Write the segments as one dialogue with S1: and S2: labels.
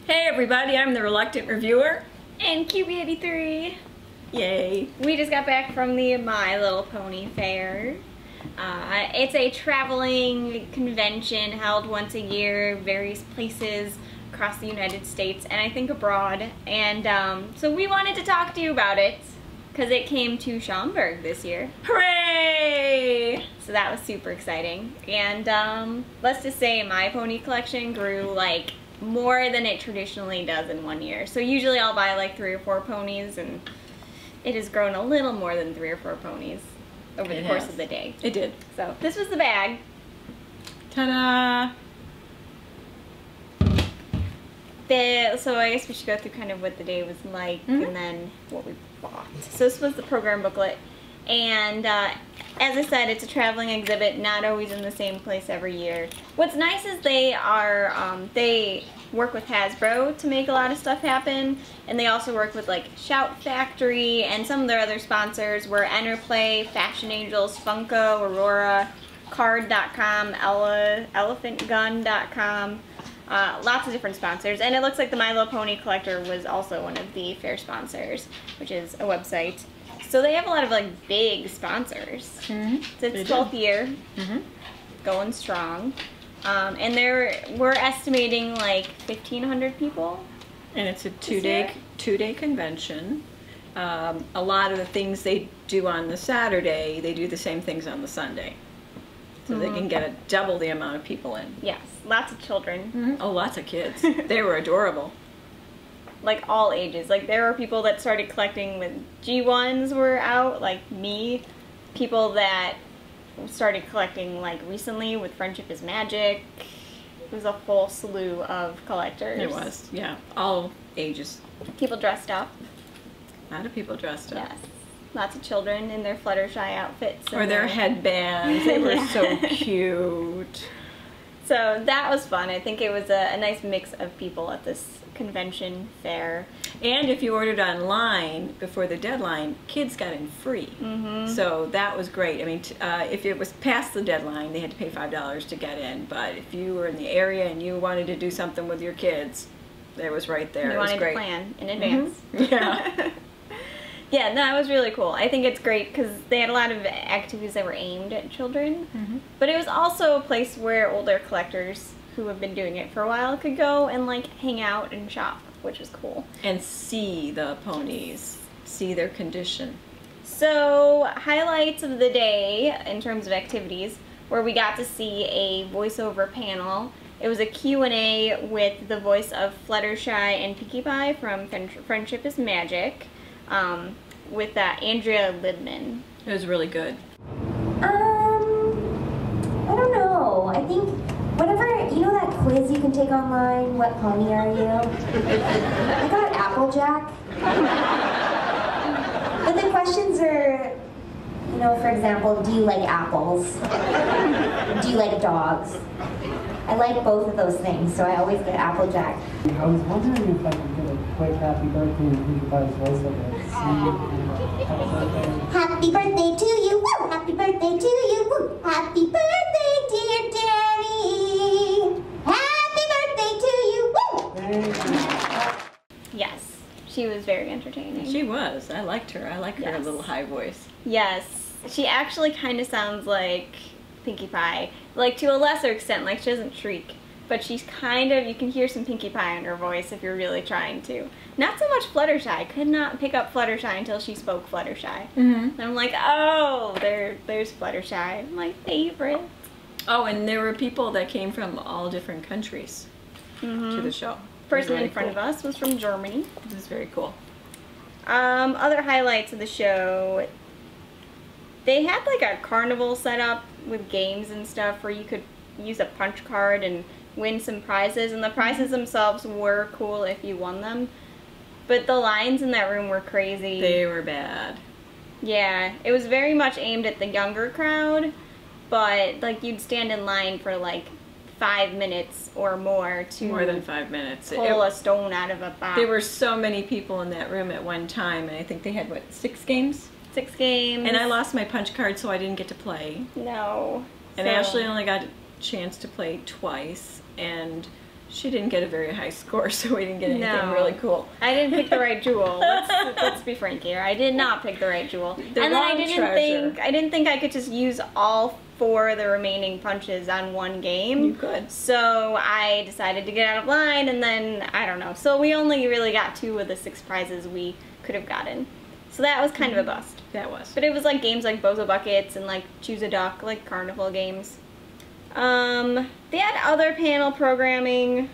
S1: Hey everybody, I'm the Reluctant Reviewer.
S2: And QB83.
S1: Yay.
S2: We just got back from the My Little Pony Fair. It's a traveling convention held once a year, various places across the United States and I think abroad. And so we wanted to talk to you about it because it came to Schaumburg this year.
S1: Hooray!
S2: So that was super exciting. And let's just say my pony collection grew like more than it traditionally does in one year. So usually I'll buy like 3 or 4 ponies, and it has grown a little more than 3 or 4 ponies over the course of the day.
S1: It did.
S2: So this was the bag.
S1: Ta-da!
S2: So I guess we should go through kind of what the day was like and then what we bought. So this was the program booklet, and as I said, it's a traveling exhibit, not always in the same place every year. What's nice is they work with Hasbro to make a lot of stuff happen, and they also work with like Shout Factory and some of their other sponsors were Enterplay, Fashion Angels, Funko, Aurora, Card.com, ElephantGun.com, lots of different sponsors. And it looks like the My Little Pony Collector was also one of the fair sponsors, which is a website. So they have a lot of like big sponsors. So it's 12th year, going strong. And we're estimating like 1,500 people.
S1: And it's a two-day convention. A lot of the things they do on the Saturday, they do the same things on the Sunday. So they can get double the amount of people in.
S2: Yes, lots of children.
S1: Oh, lots of kids. They were adorable.
S2: Like all ages. Like there were people that started collecting when G1s were out, like me. People that started collecting like recently with Friendship is Magic. It was a whole slew of collectors.
S1: It was, yeah. All ages.
S2: People dressed up.
S1: A lot of people dressed up.
S2: Yes. Lots of children in their Fluttershy outfits.
S1: Or their headbands. They were so cute.
S2: So that was fun. I think it was a nice mix of people at this convention fair.
S1: And if you ordered online before the deadline, kids got in free. So that was great. I mean, if it was past the deadline, they had to pay $5 to get in. But if you were in the area and you wanted to do something with your kids, it was right there.
S2: You wanted to plan in advance.
S1: Yeah.
S2: Yeah, no, it was really cool. I think it's great because they had a lot of activities that were aimed at children. But it was also a place where older collectors who have been doing it for a while could go and like hang out and shop, which was cool.
S1: And see the ponies, see their condition.
S2: So highlights of the day in terms of activities where we got to see a voiceover panel. It was a Q&A with the voice of Fluttershy and Pinkie Pie from Friendship is Magic. With Andrea Libman.
S1: It was really good.
S3: I don't know. I think whatever, you know that quiz you can take online, what pony are you? I got Applejack. But the questions are, you know, for example, do you like apples? Do you like dogs? I like both of those things, so I always get Applejack.
S4: I was wondering if I could get a quick happy birthday and Pinkie Pie's voiceover.
S3: Happy birthday to you, woo! Happy birthday to you, woo! Happy birthday, dear Danny! Happy birthday to you, woo!
S2: Yes, she was very entertaining.
S1: She was. I liked her. I like her little high voice.
S2: Yes, she actually kind of sounds like Pinkie Pie. Like to a lesser extent, like she doesn't shriek. But she's kind of, you can hear some Pinkie Pie in her voice if you're really trying to. Not so much Fluttershy. I could not pick up Fluttershy until she spoke Fluttershy. And I'm like, oh, there's Fluttershy, my favorite.
S1: Oh, and there were people that came from all different countries to the show.
S2: Person in front of us was from Germany.
S1: This is very cool.
S2: Other highlights of the show, they had like a carnival set up with games and stuff where you could use a punch card and win some prizes, and the prizes themselves were cool if you won them, but the lines in that room were crazy.
S1: They were bad.
S2: Yeah, it was very much aimed at the younger crowd, but like you'd stand in line for like 5 minutes or more to
S1: more than 5 minutes.
S2: Pull a stone out of a box.
S1: There were so many people in that room at one time, and I think they had what, 6 games?
S2: 6 games.
S1: And I lost my punch card, so I didn't get to play.
S2: No.
S1: And Ashley only got a chance to play twice, and She didn't get a very high score, so we didn't get anything really cool.
S2: I didn't pick the right jewel. Let's be frank here. I did not pick the right jewel.
S1: The
S2: and then
S1: wrong
S2: I didn't think I could just use all 4 of the remaining punches on one game.
S1: You could.
S2: So I decided to get out of line, and then I don't know. So we only really got 2 of the 6 prizes we could have gotten. So that was kind of a bust.
S1: That was.
S2: But it was like games like Bozo Buckets and like Choose a Duck, like Carnival games. They had other panel programming.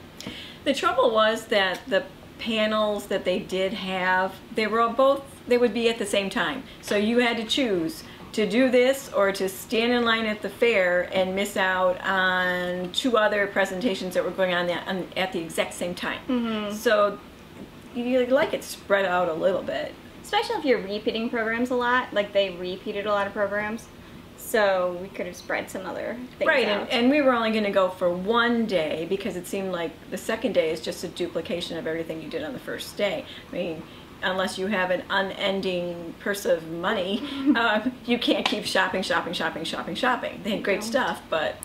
S1: The trouble was that the panels that they did have, they would be at the same time. So you had to choose to do this or to stand in line at the fair and miss out on 2 other presentations that were going on at the exact same time.
S2: Mm-hmm.
S1: So you like it spread out a little bit.
S2: Especially if you're repeating programs a lot, like they repeated a lot of programs. So we could have spread some other things
S1: right,
S2: out.
S1: and we were only going to go for one day because it seemed like the second day is just a duplication of everything you did on the first day. I mean, unless you have an unending purse of money, you can't keep shopping. They had great stuff, but...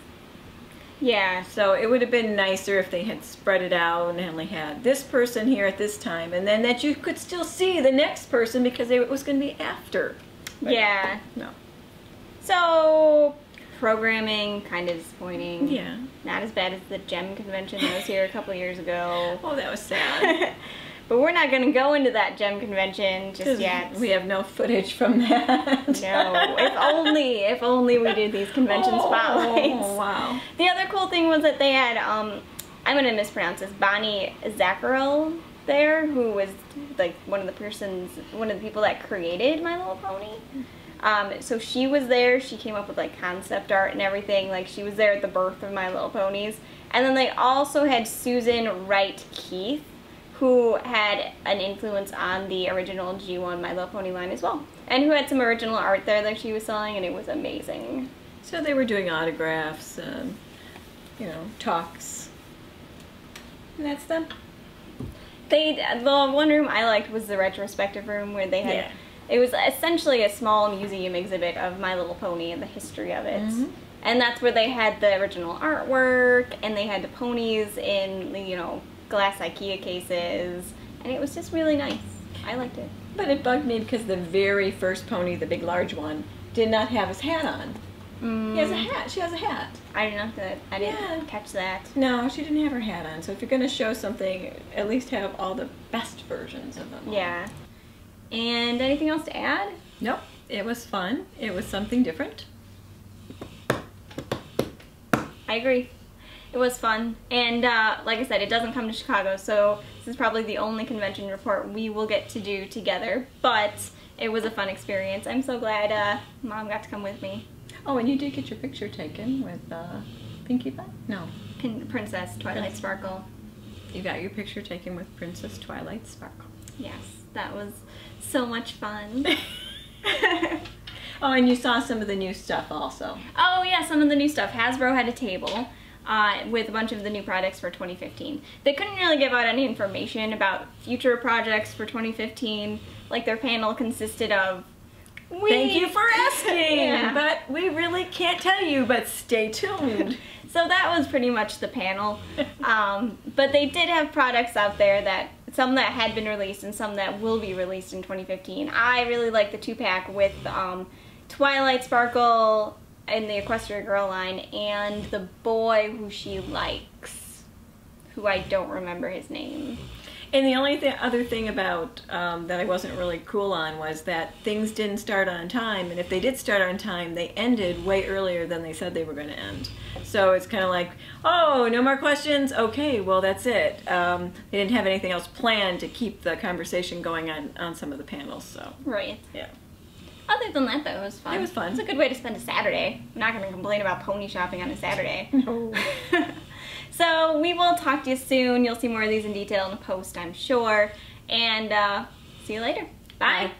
S2: Yeah.
S1: So it would have been nicer if they had spread it out and only had this person here at this time, and then that you could still see the next person because it was going to be after. But
S2: yeah.
S1: No.
S2: So, programming, kind of disappointing.
S1: Yeah.
S2: Not as bad as the GEM convention that was here a couple years ago.
S1: Oh, that was sad.
S2: But we're not going to go into that GEM convention just yet.
S1: We have no footage from that.
S2: No. If only we did these convention spotlights.
S1: Oh, wow.
S2: The other cool thing was that they had, I'm going to mispronounce this, Bonnie Zacharel there, who was like one of the people that created My Little Pony. So she was there. She came up with like concept art and everything. Like she was there at the birth of My Little Ponies. And then they also had Susan Wright Keith, who had an influence on the original G1 My Little Pony line as well, and who had some original art there that she was selling, and it was amazing.
S1: So they were doing autographs, talks, and that's them.
S2: The one room I liked was the retrospective room where they had. Yeah. It was essentially a small museum exhibit of My Little Pony and the history of it. Mm-hmm. And that's where they had the original artwork, and they had the ponies in, glass IKEA cases, and it was just really nice. I liked it.
S1: But it bugged me because the very first pony, the big large one, did not have his hat on. He has a hat. She has a hat.
S2: I didn't know that. I didn't catch that.
S1: No, she didn't have her hat on. So if you're going to show something, at least have all the best versions of them.
S2: Yeah. And anything else to add?
S1: Nope. It was fun. It was something different.
S2: I agree. It was fun. And like I said, it doesn't come to Chicago, so this is probably the only convention report we will get to do together. But it was a fun experience. I'm so glad Mom got to come with me.
S1: Oh, and you did get your picture taken with Pinkie Pie? No.
S2: Princess Twilight Sparkle.
S1: You got your picture taken with Princess Twilight Sparkle.
S2: Yes, that was so much fun.
S1: Oh, and you saw some of the new stuff also.
S2: Oh yeah, some of the new stuff. Hasbro had a table with a bunch of the new products for 2015. They couldn't really give out any information about future projects for 2015. Like their panel consisted of...
S1: Thank you for asking,
S2: yeah.
S1: But we really can't tell you, but stay tuned.
S2: So that was pretty much the panel. But they did have products out there, that some that had been released and some that will be released in 2015. I really like the 2-pack with Twilight Sparkle in the Equestria Girl line and the boy who she likes, who I don't remember his name.
S1: And the only other thing about that I wasn't really cool on was that things didn't start on time, and if they did start on time, they ended way earlier than they said they were going to end. So it's kind of like, oh, no more questions? Okay, well, that's it. They didn't have anything else planned to keep the conversation going on some of the panels, so.
S2: Right.
S1: Yeah.
S2: Other than that, though, it was fun.
S1: It was fun.
S2: It's a good way to spend a Saturday. I'm not going to complain about pony shopping on a Saturday.
S1: No.
S2: So we will talk to you soon. You'll see more of these in detail in a post, I'm sure. And see you later. Bye.
S1: Bye.